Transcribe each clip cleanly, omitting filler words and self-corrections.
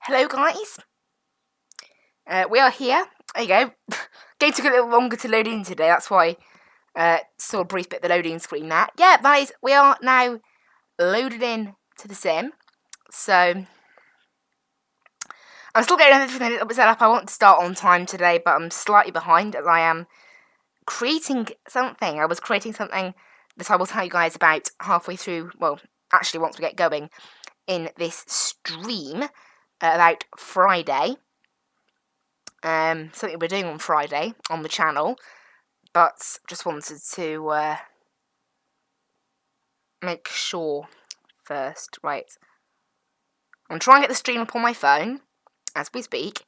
Hello guys, we are here. There you go. Game took a little longer to load in today, that's why saw a brief bit of the loading screen there. Yeah, guys, we are now loaded in to the sim. So, I'm still getting everything a little bit set up. I want to start on time today, but I'm slightly behind as I am creating something. I was creating something that I will tell you guys about halfway through, well, actually once we get going in this stream about Friday. Something we're doing on Friday on the channel, but just wanted to make sure first. Right, I'm trying to get the stream up on my phone as we speak.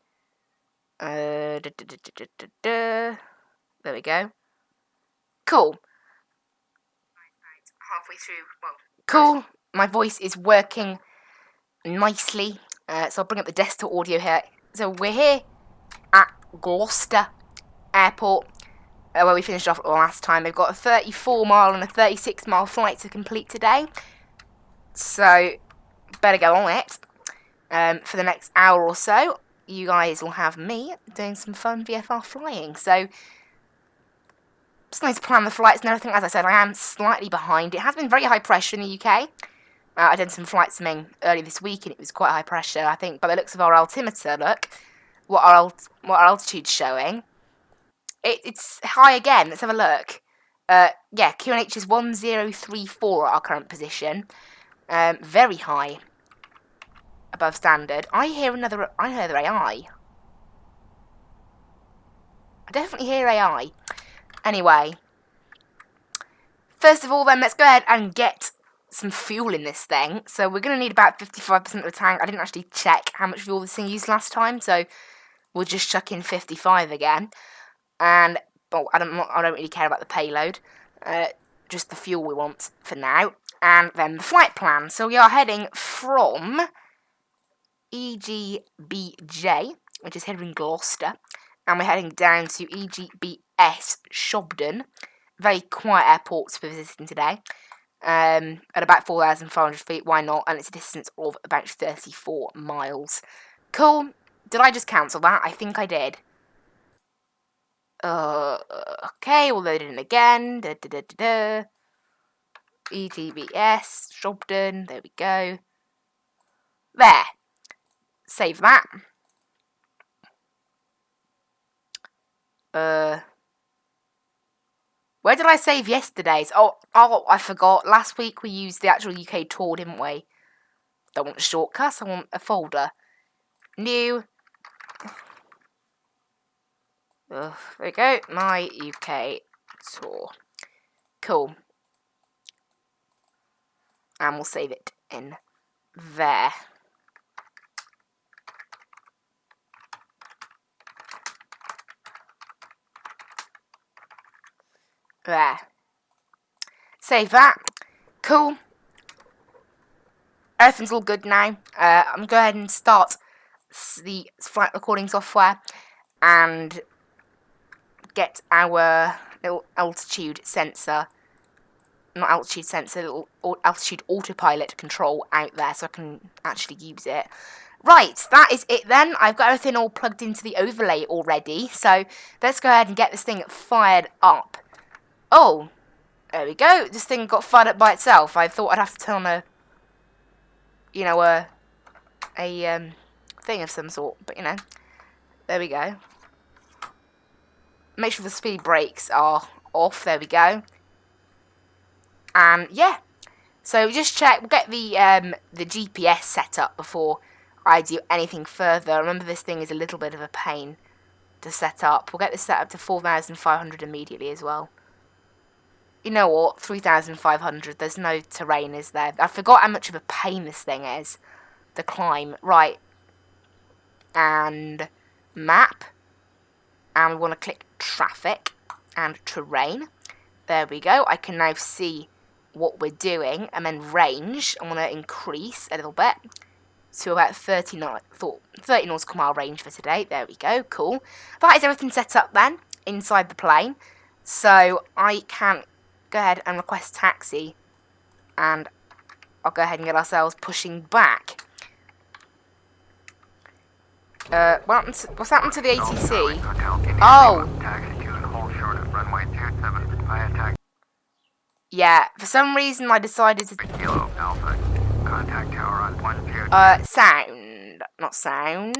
There we go. Cool. Halfway through. Well, cool. My voice is working nicely. So I'll bring up the desktop audio here. So we're here at Gloucester Airport, where we finished off last time. They've got a 34-mile and a 36-mile flight to complete today, so better go on it. For the next hour or so, you guys will have me doing some fun VFR flying. So just nice to plan the flights and everything. As I said, I am slightly behind. It has been very high pressure in the UK. I did some flight simming earlier this week, and it was quite high pressure. I think by the looks of our altimeter, look what our altitude's showing. It's high again. Let's have a look. Yeah, QNH is 1034 at our current position. Very high. Above standard. I hear another AI. I definitely hear AI. Anyway. First of all then, let's go ahead and get some fuel in this thing. So we're going to need about 55% of the tank. I didn't actually check how much fuel this thing used last time, so we'll just chuck in 55 again. And well, I don't really care about the payload, just the fuel we want for now, and then the flight plan. So we are heading from EGBJ, which is here in Gloucester, and we're heading down to EGBS Shobden. Very quiet airports we're visiting today, at about 4,500 feet. Why not? And it's a distance of about 34 miles. Cool. Did I just cancel that? I think I did. Okay, we'll load it in again. EGBS, Shobden, there we go. There. Save that. Where did I save yesterday's? Oh, I forgot. Last week we used the actual UK tour, didn't we? Don't want a shortcut, I want a folder. New. There we go, my UK tour. Cool. And we'll save it in there. There. Save that. Cool. Everything's all good now. I'm going to go ahead and start the flight recording software and get our little altitude sensor, not altitude sensor, little altitude autopilot control out there so I can actually use it. Right, that is it then. I've got everything all plugged into the overlay already, so let's go ahead and get this thing fired up. Oh, there we go. This thing got fired up by itself. I thought I'd have to turn on a thing of some sort, but there we go. Make sure the speed brakes are off. There we go. And yeah, so just check. We'll get the GPS set up before I do anything further. Remember, this thing is a little bit of a pain to set up. We'll get this set up to 4,500 immediately as well. You know what? 3,500. There's no terrain, is there? I forgot how much of a pain this thing is. The climb. Right. And map. And we want to click traffic and terrain. There we go. I can now see what we're doing. And then range. I want to increase a little bit to about 30 nautical mile range for today. There we go. Cool. That is everything set up then inside the plane. So I can go ahead and request taxi. And I'll go ahead and get ourselves pushing back. What's happened to the ATC? Oh. Yeah, for some reason I decided to... sound. Not sound.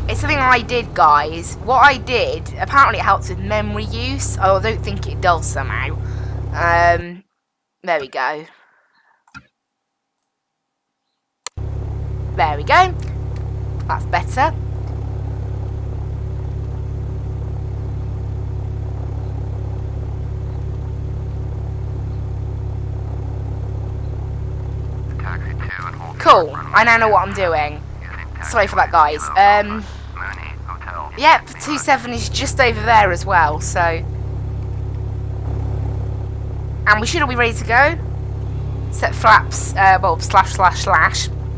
It's something I did, guys. What I did, apparently it helps with memory use. Oh, I don't think it does somehow. There we go. There we go. That's better. Cool. I now know what I'm doing. Sorry for that, guys. Yep, 27 is just over there as well, so... And we should all be ready to go. Set flaps, well, slash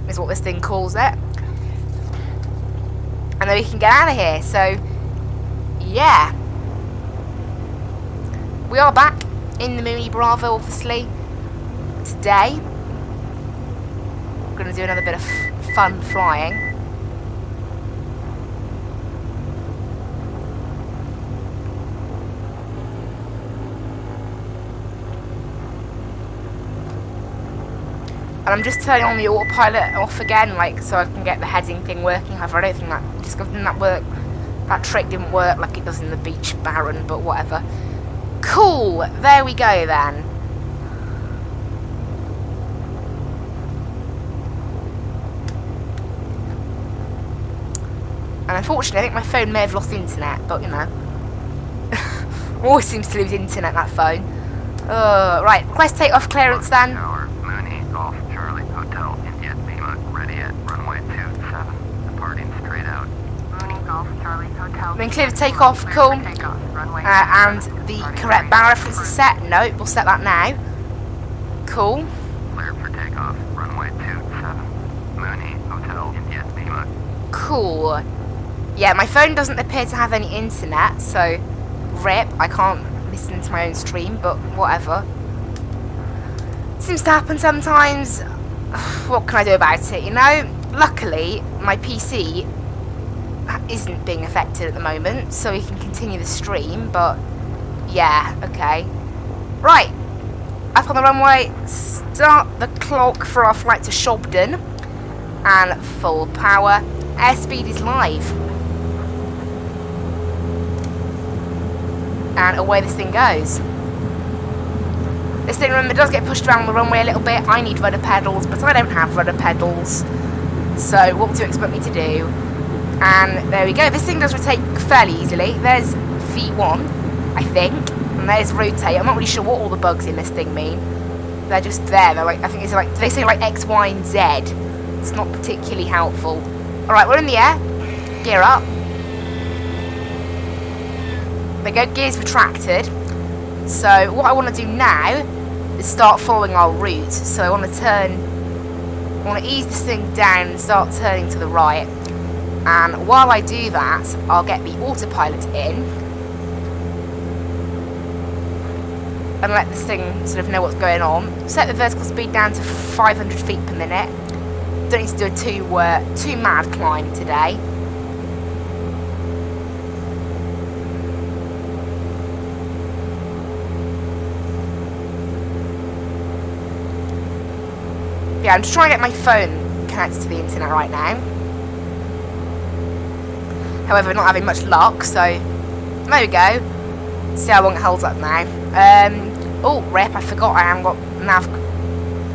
is what this thing calls it. And then we can get out of here, so... Yeah. We are back in the Mooney Bravo, obviously, today. We're going to do another bit of fun flying. And I'm just turning on the autopilot off again, like, so I can get the heading thing working. However, I don't think that trick didn't work like it does in the Beach Baron, but whatever. Cool, there we go then. And unfortunately, I think my phone may have lost internet, but you know. Always seems to lose internet, that phone. Right, request takeoff clearance then. Mooney, Golf, Charlie, Hotel, India, Lima, ready at runway 27, departing straight out. Mooney, Golf, Charlie, Hotel. Then clear for takeoff, cool. And the correct barrel reference is set. Nope, we'll set that now. Cool. Clear for takeoff, runway 27, Mooney, Hotel, India, Lima. Cool. Yeah, my phone doesn't appear to have any internet, so rip, I can't listen to my own stream, but whatever. Seems to happen sometimes. What can I do about it, you know? Luckily, my PC isn't being affected at the moment, so we can continue the stream, but yeah, okay. Right, up on the runway, start the clock for our flight to Shobden, and full power. Airspeed is live. And away this thing goes. This thing, remember, does get pushed around the runway a little bit. I need rudder pedals, but I don't have rudder pedals. So what do you expect me to do? And there we go. This thing does rotate fairly easily. There's V1, I think. And there's rotate. I'm not really sure what all the bugs in this thing mean. They're just there. They're like, I think it's like, they say like X, Y, and Z. It's not particularly helpful. Alright, we're in the air. Gear up. There we go, gears retracted. So what I want to do now is start following our route. So I want to ease this thing down and start turning to the right. And while I do that, I'll get the autopilot in and let this thing sort of know what's going on. Set the vertical speed down to 500 feet per minute. Don't need to do a too mad climb today. Yeah, I'm just trying to get my phone connected to the internet right now. However, not having much luck, so there we go. See how long it holds up now. Oh, rip, I forgot I haven't got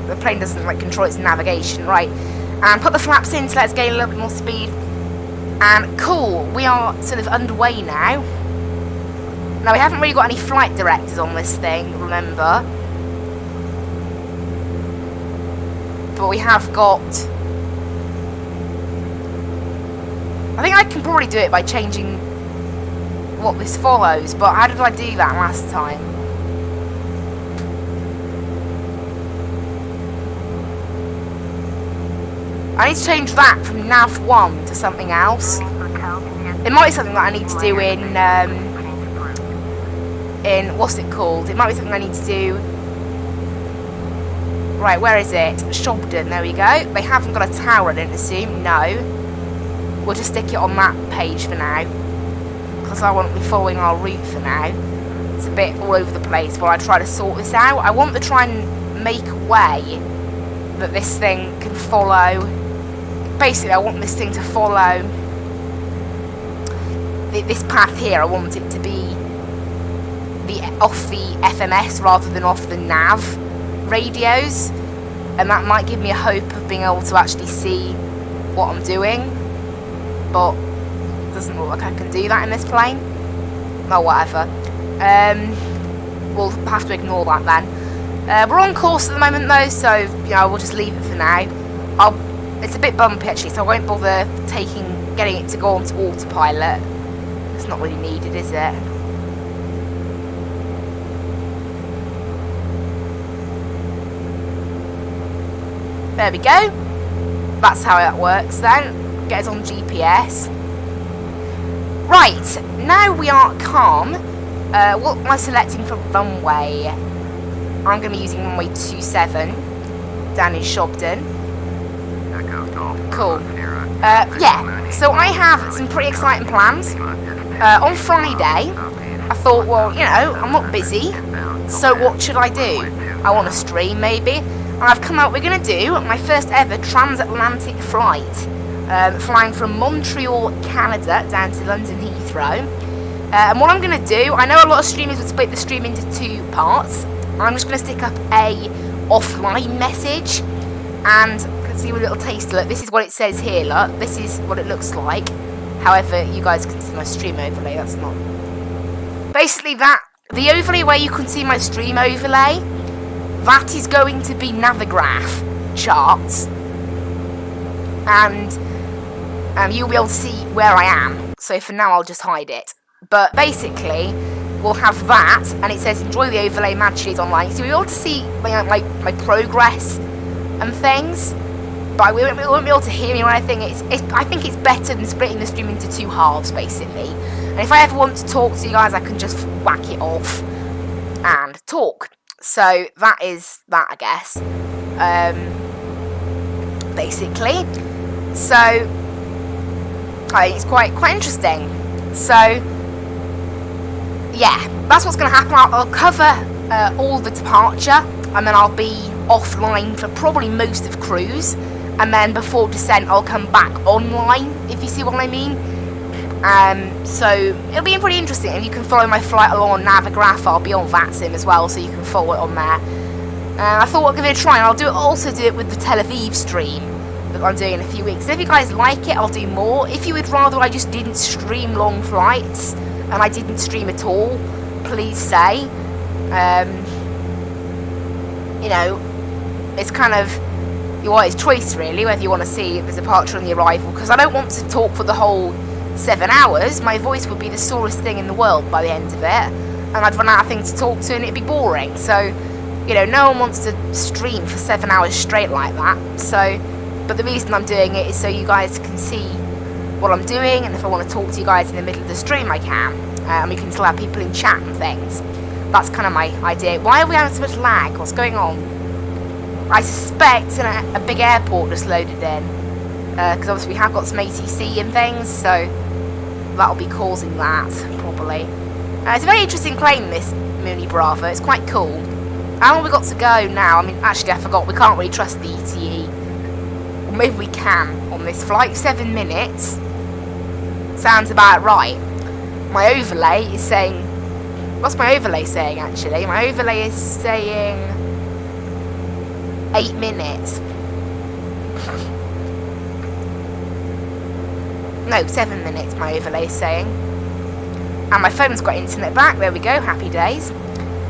the plane doesn't like control its navigation, right? And put the flaps in, so let's gain a little bit more speed. And cool, we are sort of underway now. Now, we haven't really got any flight directors on this thing, remember. But we have got... I think I can probably do it by changing what this follows, but how did I do that last time? I need to change that from nav 1 to something else. It might be something that I need to do in what's it called? It might be something I need to do. Right, where is it? Shobden, there we go. They haven't got a tower, I don't assume. No. we'll just stick it on that page for now, because I won't be following our route for now. It's a bit all over the place while I try to sort this out. I want to try and make a way that this thing can follow. Basically, I want this thing to follow this path here. I want it to be off the FMS rather than off the nav radios, and that might give me a hope of being able to actually see what I'm doing, but it doesn't look like I can do that in this plane. Oh, whatever. We'll have to ignore that then. We're on course at the moment though, so you know, we'll just leave it for now. It's a bit bumpy actually, so I won't bother getting it to go onto autopilot. It's not really needed, is it? There we go. That's how that works then. Get us on GPS. Right, now we are calm. What am I selecting for runway? I'm going to be using runway 27 down in Shobden. Cool. Yeah, so I have some pretty exciting plans. On Friday, I thought, well, you know, I'm not busy, so what should I do? I want to stream, maybe. And I've come out, we're going to do my first ever transatlantic flight, flying from Montreal, Canada, down to London Heathrow. And what I'm going to do, I know a lot of streamers would split the stream into 2 parts. I'm just going to stick up a offline message, and you can see a little taste. Look, this is what it says here, look. This is what it looks like. However, you guys can see my stream overlay, that's not... Basically the overlay where you can see my stream overlay, that is going to be Navigraph charts, and you'll be able to see where I am. So for now I'll just hide it. But basically, we'll have that, and it says enjoy the overlay, matches online. So you'll be able to see my progress and things, but we won't be able to hear me or anything. I think it's better than splitting the stream into 2 halves, basically. And if I ever want to talk to you guys, I can just whack it off and talk. So that is that, I guess. Basically. So it's quite interesting. So yeah, that's what's going to happen. I'll cover all the departure, and then I'll be offline for probably most of cruise, and then before descent I'll come back online, if you see what I mean. So it'll be pretty interesting, and you can follow my flight along on Navigraph. I'll be on VATSIM as well, so you can follow it on there. I thought I'd give it a try, and I'll also do it with the Tel Aviv stream that I'm doing in a few weeks. And if you guys like it, I'll do more. If you would rather I just didn't stream long flights, and I didn't stream at all, please say. You know, it's kind of your choice really, whether you want to see the departure and the arrival, because I don't want to talk for the whole 7 hours. My voice would be the sorest thing in the world by the end of it, and I'd run out of things to talk to, and it'd be boring. So, you know, no one wants to stream for 7 hours straight like that. So, but the reason I'm doing it is so you guys can see what I'm doing, and if I want to talk to you guys in the middle of the stream, I can. And we can still have people in chat and things. That's kind of my idea. Why are we having so much lag? What's going on? I suspect a big airport just loaded in, because obviously we have got some ATC and things, so that'll be causing that, probably. It's a very interesting plane, this Mooney Bravo. It's quite cool. How long have we got to go now? I mean, actually, I forgot. We can't really trust the ETE. Or maybe we can on this flight. 7 minutes. Sounds about right. My overlay is saying... What's my overlay saying, actually? My overlay is saying... 8 minutes. No, 7 minutes, my overlay is saying. And my phone's got internet back. There we go. Happy days.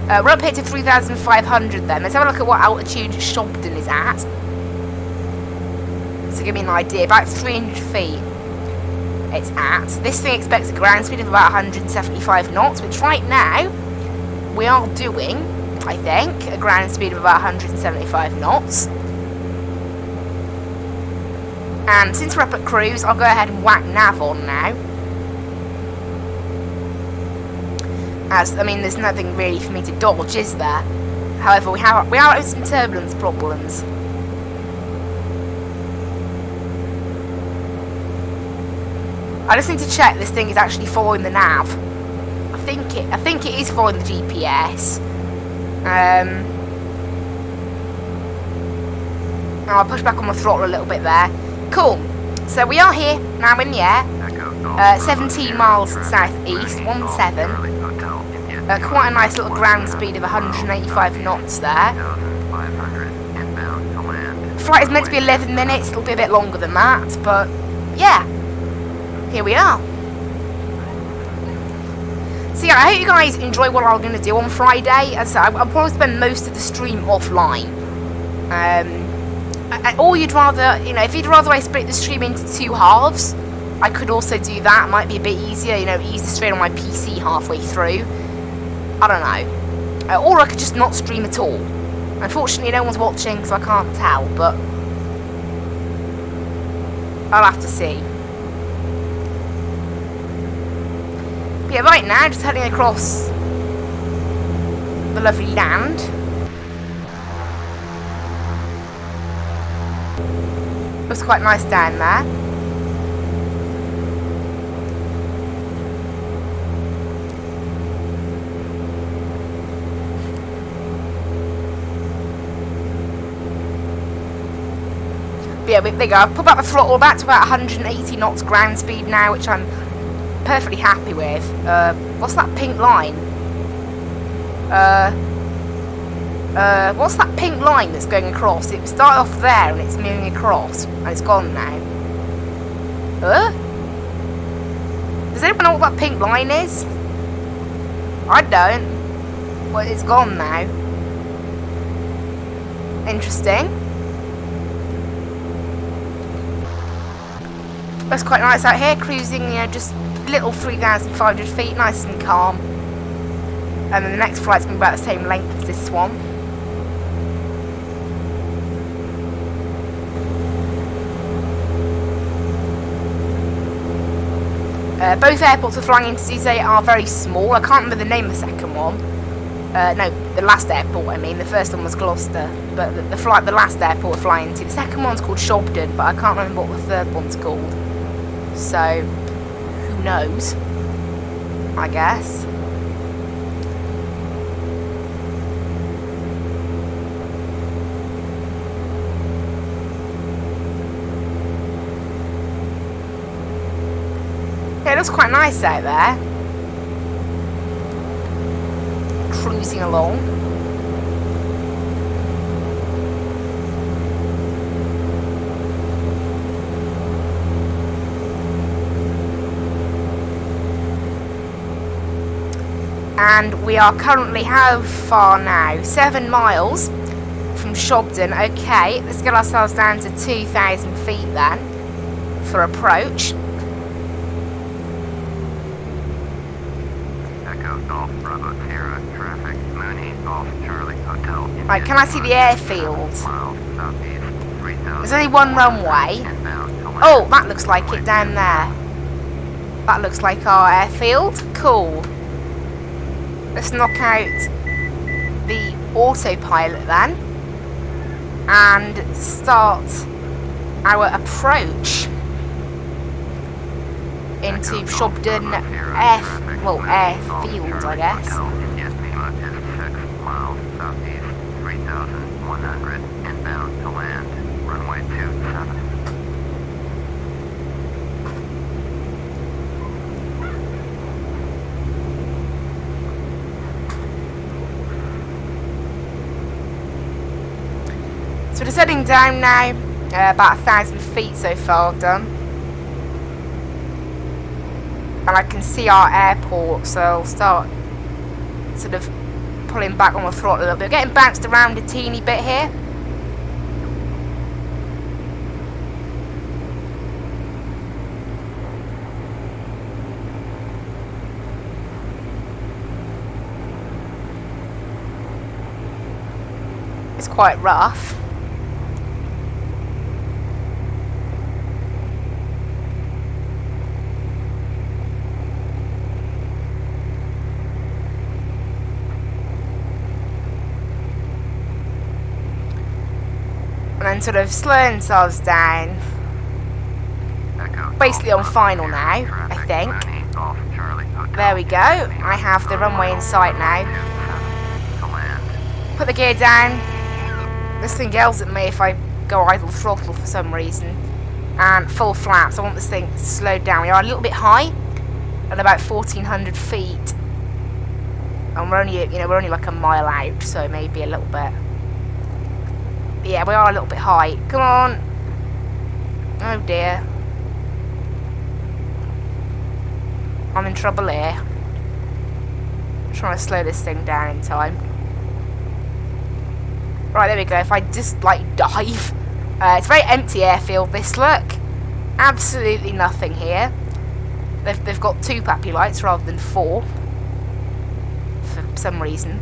We're up here to 3,500 then. Let's have a look at what altitude Shobden is at. So give me an idea. About 300 feet it's at. This thing expects a ground speed of about 175 knots, which right now we are doing, I think, a ground speed of about 175 knots. And since we're up at cruise, I'll go ahead and whack nav on now. As, I mean, there's nothing really for me to dodge, is there? However, we are having some turbulence problems. I just need to check this thing is actually following the nav. I think it is following the GPS. I'll push back on my throttle a little bit there. Cool. So we are here now in the air. 17 miles southeast, 17. Quite a nice little ground speed of 185 knots there. Flight is meant to be 11 minutes. It'll be a bit longer than that, but yeah, here we are. So yeah, I hope you guys enjoy what I'm going to do on Friday. As I said, I'll probably spend most of the stream offline. Or you'd rather, you know, if you'd rather I split the stream into 2 halves, I could also do that. It might be a bit easier, you know, ease the strain on my PC halfway through. I don't know. Or I could just not stream at all. Unfortunately, no one's watching, so I can't tell, but I'll have to see. But yeah, right now, just heading across the lovely land. Looks quite nice down there. But yeah, there you go. I've put back the throttle back to about 180 knots ground speed now, which I'm perfectly happy with. What's that pink line? What's that pink line that's going across? It started off there and it's moving across, and it's gone now. Does anyone know what that pink line is? I don't. Well, it's gone now. Interesting. It's quite nice out here, cruising, you know, just little 3,500 feet, nice and calm. And then the next flight's going to be about the same length as this one. Both airports we're flying into today are very small. I can't remember the name of the second one. No, the last airport, I mean. The first one was Gloucester. But the last airport we're flying into. The second one's called Shobden, but I can't remember what the third one's called. So, who knows? I guess. Yeah, it looks quite nice out there. Cruising along. And we are currently how far now? 7 miles from Shobden. Okay, let's get ourselves down to 2,000 feet then for approach. Right, can I see the airfield? There's only one runway. Oh, that looks like it down there. That looks like our airfield. Cool. Let's knock out the autopilot then and start our approach into Shobden airfield, I guess. So we're heading down now, about 1,000 feet so far I've done. And I can see our airport, so I'll start sort of pulling back on the throttle a little bit. We're getting bounced around a teeny bit here. It's quite rough. And then sort of slowing ourselves down. Echo basically on final now, I think. There we go. I have the runway in sight now. Put the gear down. This thing yells at me if I go idle throttle for some reason. And full flaps. I want this thing slowed down. We are a little bit high, at about 1,400 feet. And we're only, we're only like a mile out, so maybe a little bit. But yeah, we are a little bit high. Come on. Oh dear. I'm in trouble here. I'm trying to slow this thing down in time. Right, there we go. If I just, like, dive. It's a very empty airfield, this, look. Absolutely nothing here. They've got 2 pappy lights rather than 4. For some reason.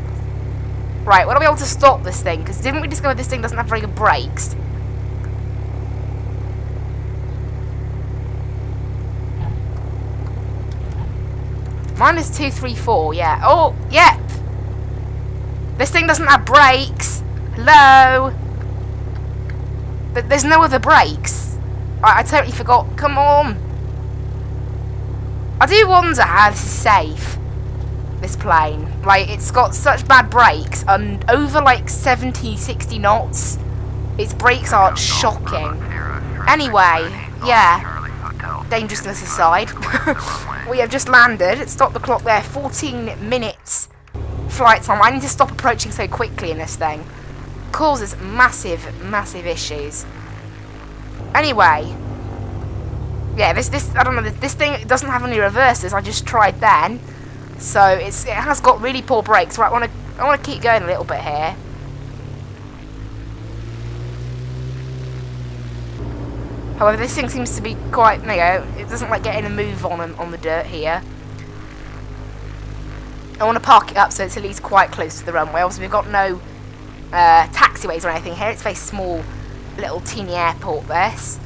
Right, what are we able to stop this thing? Because didn't we discover this thing doesn't have very good brakes? Mine is 234, yeah. Oh, yep. This thing doesn't have brakes. Hello? But there's no other brakes. I totally forgot. Come on. I do wonder how this is safe. This plane. Like, it's got such bad brakes. And over, like, 70, 60 knots. Its brakes are shocking. Anyway, yeah. Dangerousness aside. We have just landed. Stop the clock there. 14 minutes flight time. I need to stop approaching so quickly in this thing. Causes massive, massive issues. Anyway, yeah, this I don't know. This thing doesn't have any reverses. I just tried then, so it has got really poor brakes. Right, I want to keep going a little bit here. However, this thing seems to be quite, it doesn't like getting a move on the dirt here. I want to park it up so it's at least quite close to the runway. Obviously, we've got no taxiways or anything here. It's a very small, little teeny airport, this.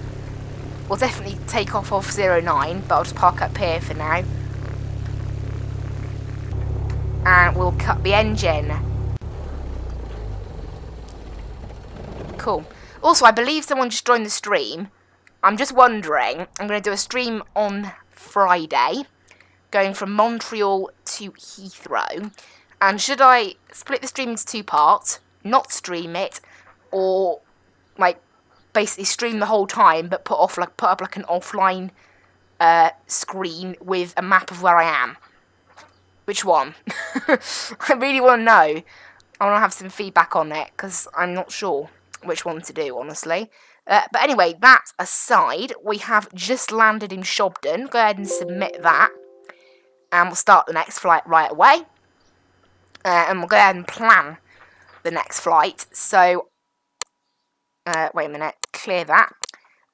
We'll definitely take off 09, but I'll just park up here for now. And we'll cut the engine. Cool. Also, I believe someone just joined the stream. I'm just wondering, I'm going to do a stream on Friday, going from Montreal to Heathrow. And should I split the stream into 2 parts, not stream it, or like basically stream the whole time, but put up like an offline screen with a map of where I am? Which one? I really want to know. I want to have some feedback on it because I'm not sure which one to do, honestly. But anyway, that aside, we have just landed in Shobden. Go ahead and submit that. And we'll start the next flight right away. And we'll go ahead and plan the next flight. So, wait a minute, clear that.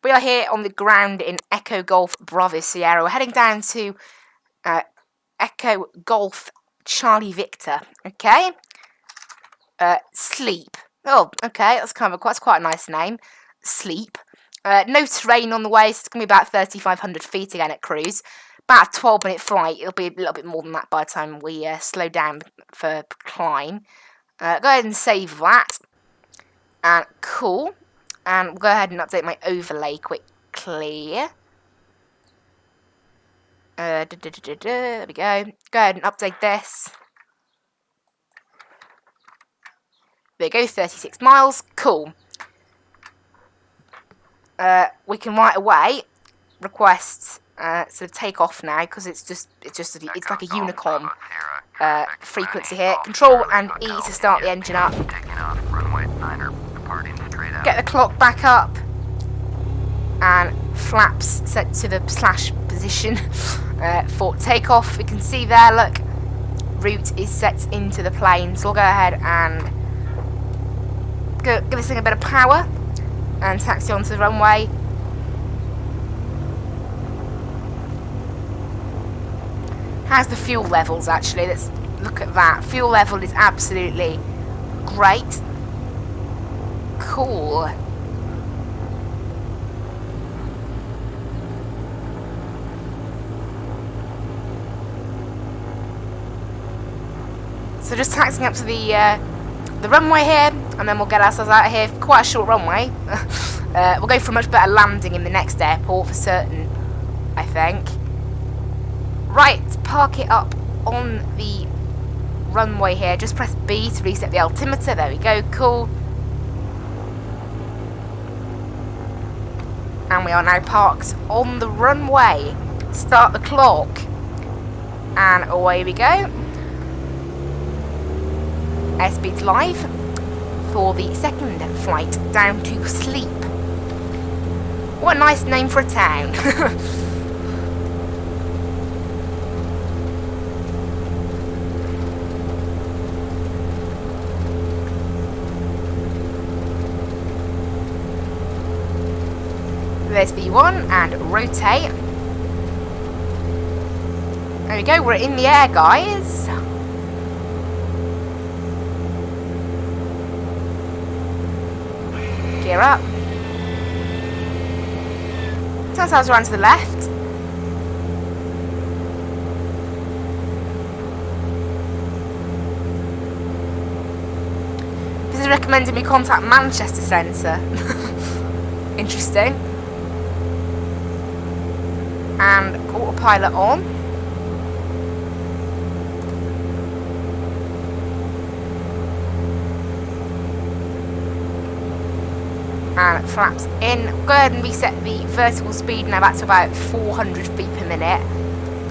We are here on the ground in Echo Golf Bravo Sierra. We're heading down to Echo Golf Charlie Victor. Okay. Sleep. Oh, okay, that's quite a nice name. Sleep. No terrain on the way, so it's going to be about 3,500 feet again at cruise. About a 12-minute flight. It'll be a little bit more than that by the time we slow down for climb. Go ahead and save that. And cool. And we'll go ahead and update my overlay quickly. There we go. Go ahead and update this. There we go, 36 miles. Cool. We can right away request sort of take off now because it's like a Unicom frequency here. Control and E to start the engine up. Get the clock back up and flaps set to the slash position for takeoff. We can see there, look, route is set into the plane. So we'll go ahead and give this thing a bit of power and taxi onto the runway. How's the fuel levels actually? Let's look at that. Fuel level is absolutely great. Cool. So just taxiing up to the runway here, and then we'll get ourselves out of here. Quite a short runway. We'll go for a much better landing in the next airport for certain I think. Right, park it up on the runway here. Just press B to reset the altimeter. There we go, cool. And we are now parked on the runway. Start the clock. And away we go. Airspeed's live for the second flight down to Sleep. What a nice name for a town. There's V1 and rotate. There we go, we're in the air, guys. Gear up. Turn ourselves around to the left. This is recommending we contact Manchester Centre. Interesting. And autopilot on. And flaps in. Go ahead and reset the vertical speed now back to about 400 feet per minute.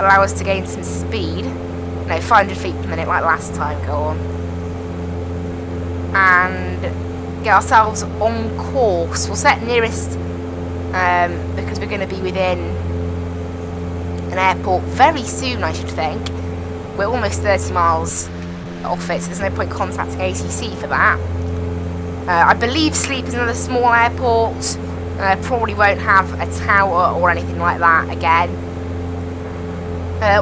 Allow us to gain some speed. No, 500 feet per minute like last time. Go on. And get ourselves on course. We'll set nearest because we're going to be within an airport very soon, I should think. We're almost 30 miles off it, so there's no point contacting ATC for that. I believe Sleep is another small airport. Probably won't have a tower or anything like that again.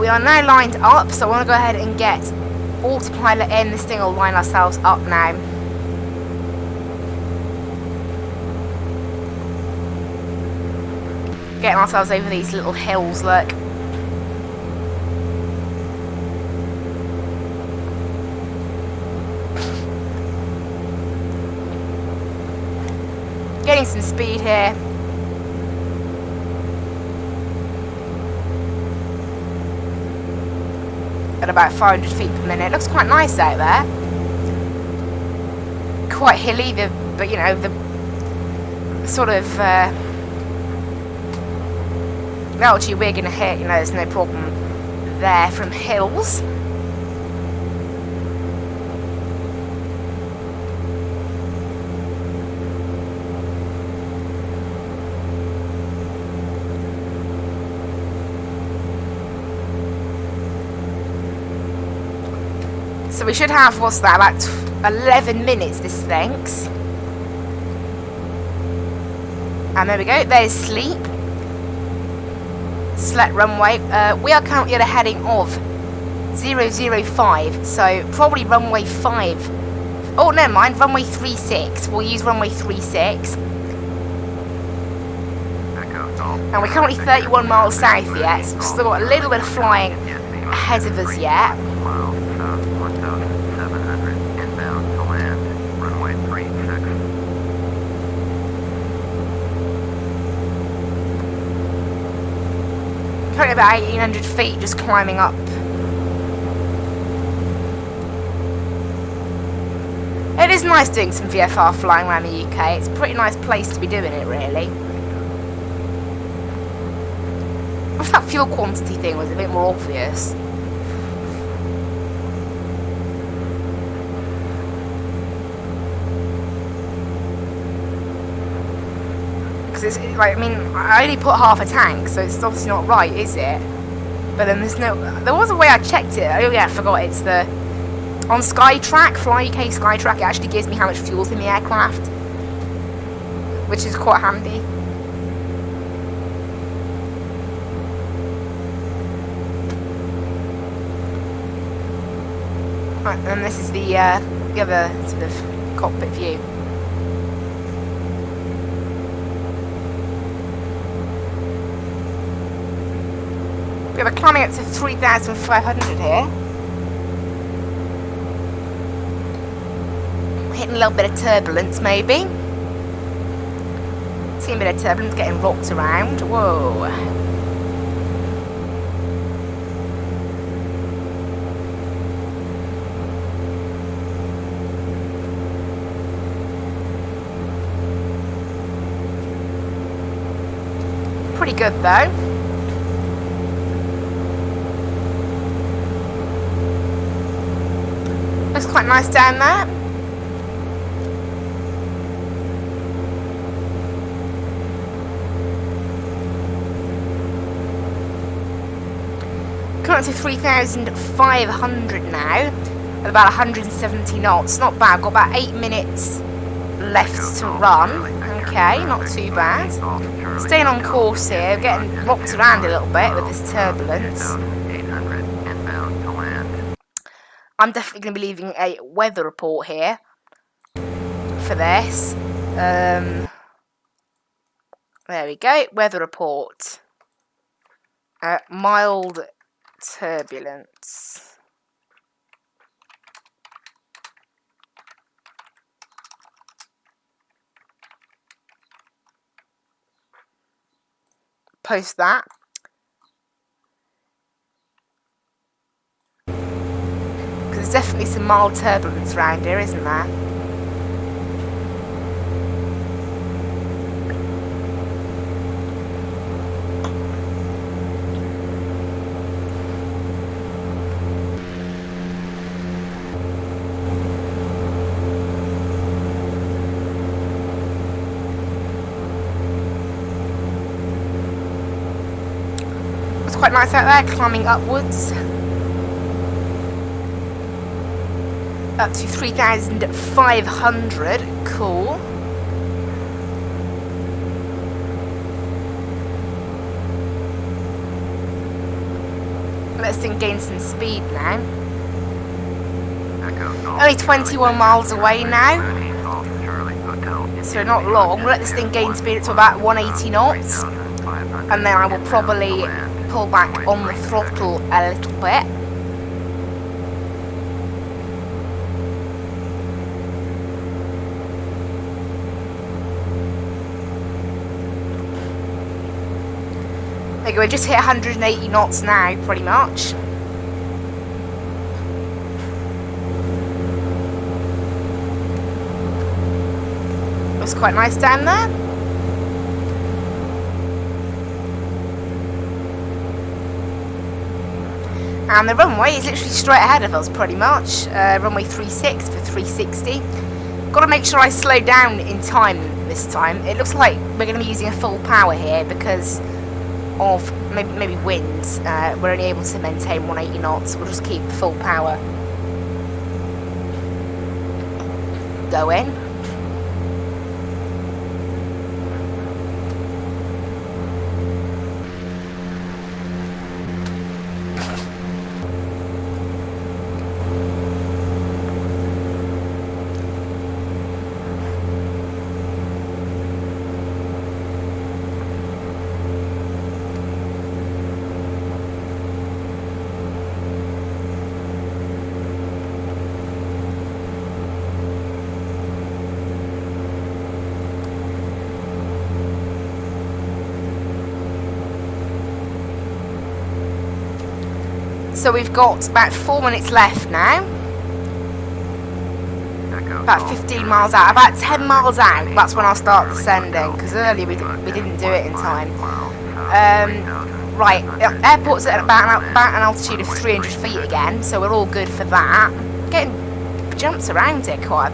We are now lined up, so I want to go ahead and get autopilot in. This thing will line ourselves up now. Getting ourselves over these little hills, look. Getting some speed here. At about 500 feet per minute. Looks quite nice out there. Quite hilly, but you know, the sort of altitude we're going to hit, you know, there's no problem there from hills. So we should have, what's that, about 11 minutes this thinks. And there we go, there's Sleep. Select runway. We are currently at a heading of 005, so probably runway 5. Oh, never mind, runway 36. We'll use runway 36. And we're currently 31 miles south yet, so we've still got a little bit of flying ahead of us yet. Currently about 1,800 feet, just climbing up. It is nice doing some VFR flying around the UK. It's a pretty nice place to be doing it, really. If that fuel quantity thing was a bit more obvious. Because it's like, I mean, I only put half a tank, so it's obviously not right, is it? But then there's no. There was a way I checked it. Oh yeah, I forgot. It's the on Skytrack, Fly UK Skytrack. It actually gives me how much fuel's in the aircraft, which is quite handy. Right, and this is the other sort of cockpit view. We're climbing up to 3,500 here. Hitting a little bit of turbulence, maybe. Seeing a bit of turbulence, getting rocked around. Whoa. pretty good though. Looks quite nice down there. Coming up to 3,500 now, at about 170 knots. Not bad. Got about 8 minutes left to run. Okay, not too bad. Staying on course here, getting rocked around a little bit with this turbulence. I'm definitely going to be leaving a weather report here for this. There we go, weather report. Mild turbulence. Post that. Because there's definitely some mild turbulence around here, isn't there? Quite nice out there, climbing upwards up to 3,500. Cool. Let's then gain some speed now. Only 21 miles away now, so not long. Let this thing gain speed to about 180 knots, and then I will probably pull back on the throttle a little bit. There you go, we just hit 180 knots now, pretty much. Looks quite nice down there. And the runway is literally straight ahead of us, pretty much. Runway 36 for 360. Got to make sure I slow down in time this time. It looks like we're going to be using a full power here because of maybe winds. We're only able to maintain 180 knots. We'll just keep full power going. So we've got about 4 minutes left now. About 15 miles out. About 10 miles out, that's when I'll start descending, because earlier we didn't do it in time. Right, airport's at about an altitude of 300 feet again, so we're all good for that. Getting jumps around it quite a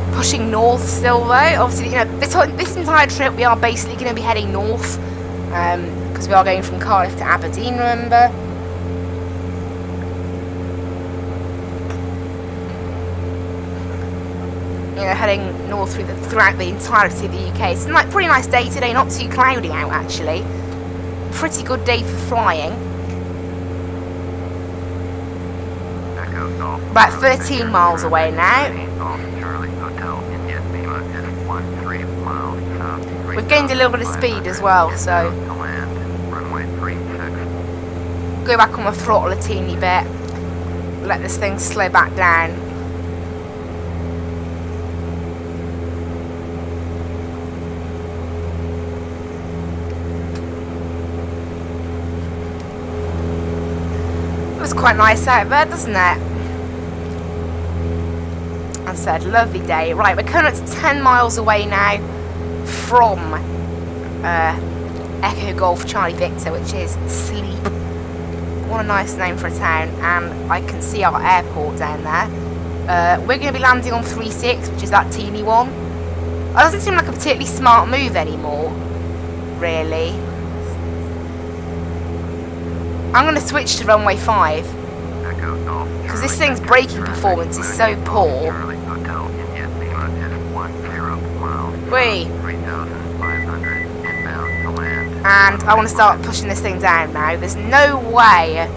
bit. Pushing north still though. Obviously, you know, this entire trip we are basically going to be heading north. Because we are going from Cardiff to Aberdeen, remember? You know, heading north throughout the entirety of the UK. It's a pretty nice day today, not too cloudy out actually. Pretty good day for flying. About 13 miles away now. We've gained a little bit of speed as well, so go back on the throttle a teeny bit, let this thing slow back down. It was quite nice out there, doesn't it? As said, lovely day. Right, we're coming up to 10 miles away now from Echo Golf Charlie Victor, which is Sleep. What a nice name for a town. And I can see our airport down there. We're going to be landing on 36, which is that teeny one. It doesn't seem like a particularly smart move anymore, really. I'm going to switch to runway 5. Because this thing's braking performance is so poor. Whee! And I want to start pushing this thing down now. There's no way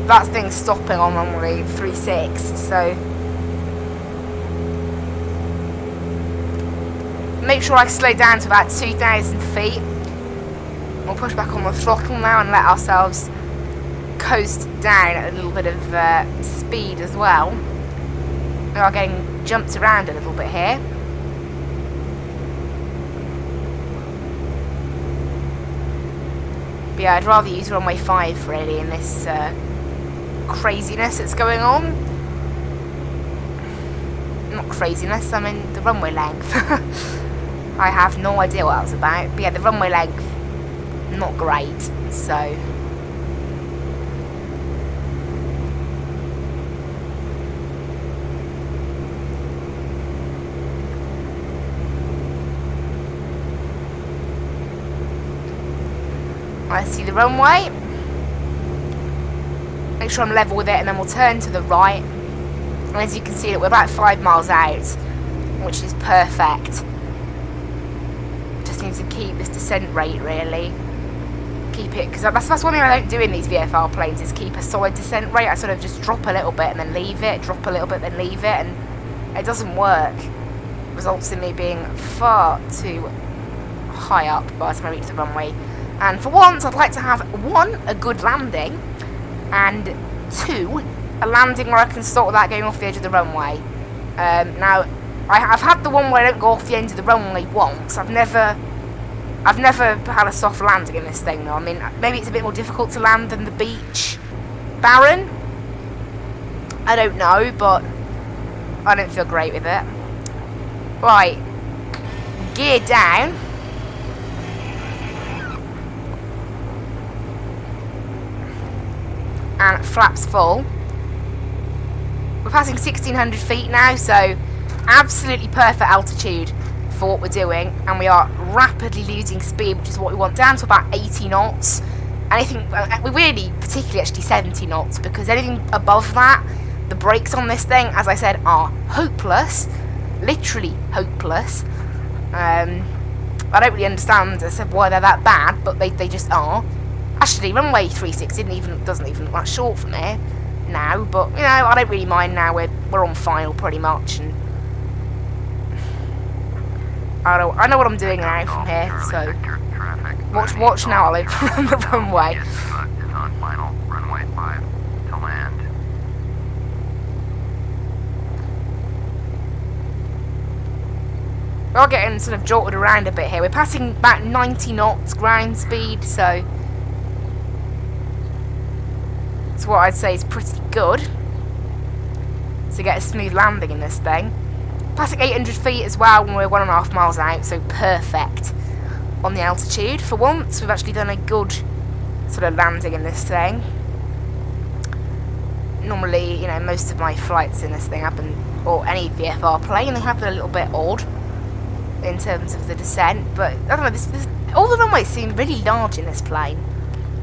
that thing's stopping on runway 36, so... Make sure I slow down to about 2,000 feet. We'll push back on the throttle now and let ourselves coast down at a little bit of speed as well. We are getting jumped around a little bit here. But yeah, I'd rather use runway 5 really in this craziness that's going on. Not craziness, I mean the runway length. I have no idea what that was about. But yeah, the runway length, not great, so... I see the runway. Make sure I'm level with it and then we'll turn to the right. And as you can see, we're about 5 miles out, which is perfect. Just need to keep this descent rate really. Keep it, because that's one thing I don't do in these VFR planes, is keep a solid descent rate. I sort of just drop a little bit and then leave it, drop a little bit then leave it, and it doesn't work. It results in me being far too high up by the time I reach the runway. And for once, I'd like to have, 1, a good landing, and 2, a landing where I can start without going off the edge of the runway. Now, I've had the one where I don't go off the end of the runway once. I've never had a soft landing in this thing, though. I mean, maybe it's a bit more difficult to land than the beach Baron. I don't know, but I don't feel great with it. Right, gear down. And flaps full. We're passing 1,600 feet now, so absolutely perfect altitude for what we're doing, and we are rapidly losing speed, which is what we want, down to about 80 knots. Anything, we really, particularly actually 70 knots, because anything above that, the brakes on this thing, as I said, are hopeless, literally hopeless. I don't really understand why they're that bad, but they just are. Actually, runway 36 doesn't even look that short from here now, but you know, I don't really mind now. We're on final pretty much, and I know what I'm doing now from here. So watch now. I'll open the runway. Is on final runway 5 to land. We're getting sort of jolted around a bit here. We're passing about 90 knots ground speed, so it's what I'd say is pretty good to get a smooth landing in this thing. Passing 800 feet as well when we're 1.5 miles out, so perfect on the altitude. For once, we've actually done a good sort of landing in this thing. Normally, you know, most of my flights in this thing happen, or any VFR plane, they happen a little bit odd in terms of the descent, but I don't know, all the runways seem really large in this plane,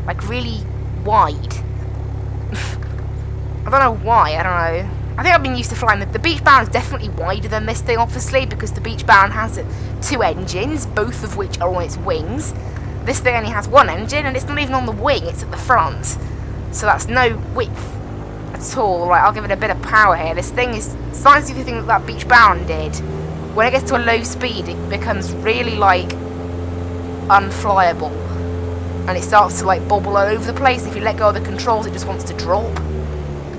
like really wide. I don't know why, I don't know. I think I've been used to flying, the Beach Baron is definitely wider than this thing, obviously, because the Beach Baron has 2 engines, both of which are on its wings. This thing only has 1 engine, and it's not even on the wing, it's at the front. So that's no width at all. Right, I'll give it a bit of power here. This thing is starting to do the thing that Beach Baron did. When it gets to a low speed, it becomes really, like, unflyable. And it starts to, like, bobble all over the place. If you let go of the controls, it just wants to drop.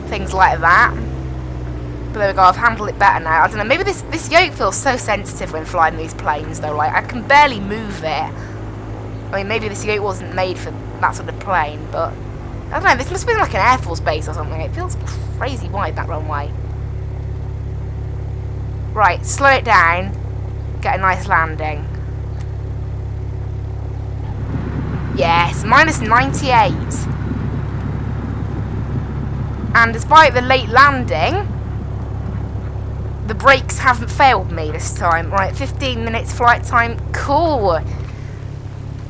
Things like that. But there we go, I've handled it better now. I don't know, maybe this yoke feels so sensitive when flying these planes, though. Like, I can barely move it. I mean, maybe this yoke wasn't made for that sort of plane, but I don't know, this must be like an Air Force base or something. It feels crazy wide, that runway. Right, slow it down. Get a nice landing. Yes, minus 98. And despite the late landing, the brakes haven't failed me this time. Right, 15 minutes flight time. Cool.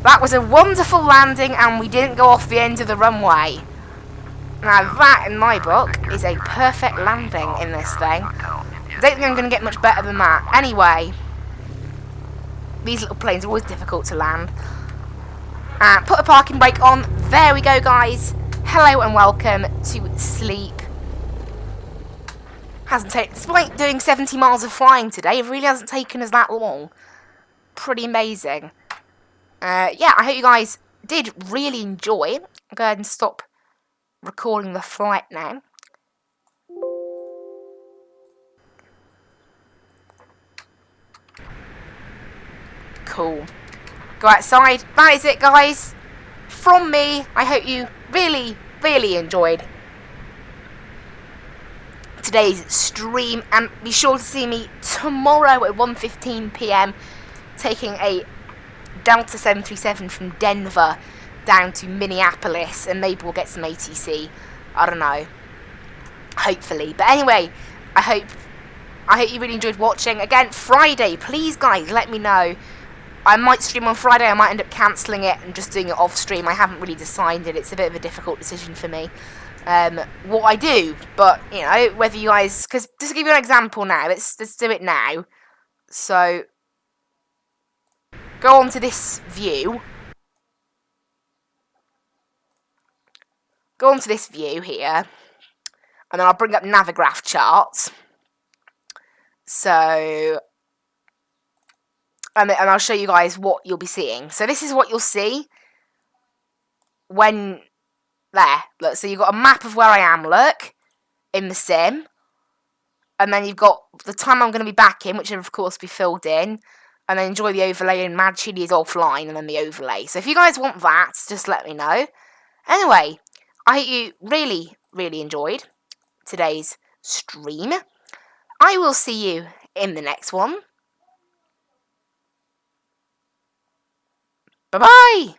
That was a wonderful landing and we didn't go off the end of the runway. Now that, in my book, is a perfect landing in this thing. I don't think I'm going to get much better than that. Anyway, these little planes are always difficult to land. And put a parking brake on. There we go, guys. Hello and welcome to sleep. Hasn't taken, despite doing 70 miles of flying today, it really hasn't taken us that long. Pretty amazing. Yeah, I hope you guys did really enjoy. I'll go ahead and stop recording the flight now. Cool. Go outside. That is it, guys. From me, I hope you really, really enjoyed today's stream, and be sure to see me tomorrow at 1:15 PM taking a Delta 737 from Denver down to Minneapolis, and maybe we'll get some ATC. I don't know. Hopefully. But anyway, I hope you really enjoyed watching. Again, Friday, please guys, let me know. I might stream on Friday, I might end up cancelling it and just doing it off stream. I haven't really decided. It's a bit of a difficult decision for me. What I do, but you know, whether you guys, because just to give you an example now, let's do it now. So go on to this view. Go on to this view here, and then I'll bring up Navigraph charts. So, and I'll show you guys what you'll be seeing. So this is what you'll see when there. Look, so you've got a map of where I am. Look in the sim, and then you've got the time I'm going to be back in, which will of course be filled in. And then enjoy the overlay, and Mad Chili is offline, and then the overlay. So if you guys want that, just let me know. Anyway, I hope you really, really enjoyed today's stream. I will see you in the next one. Bye-bye!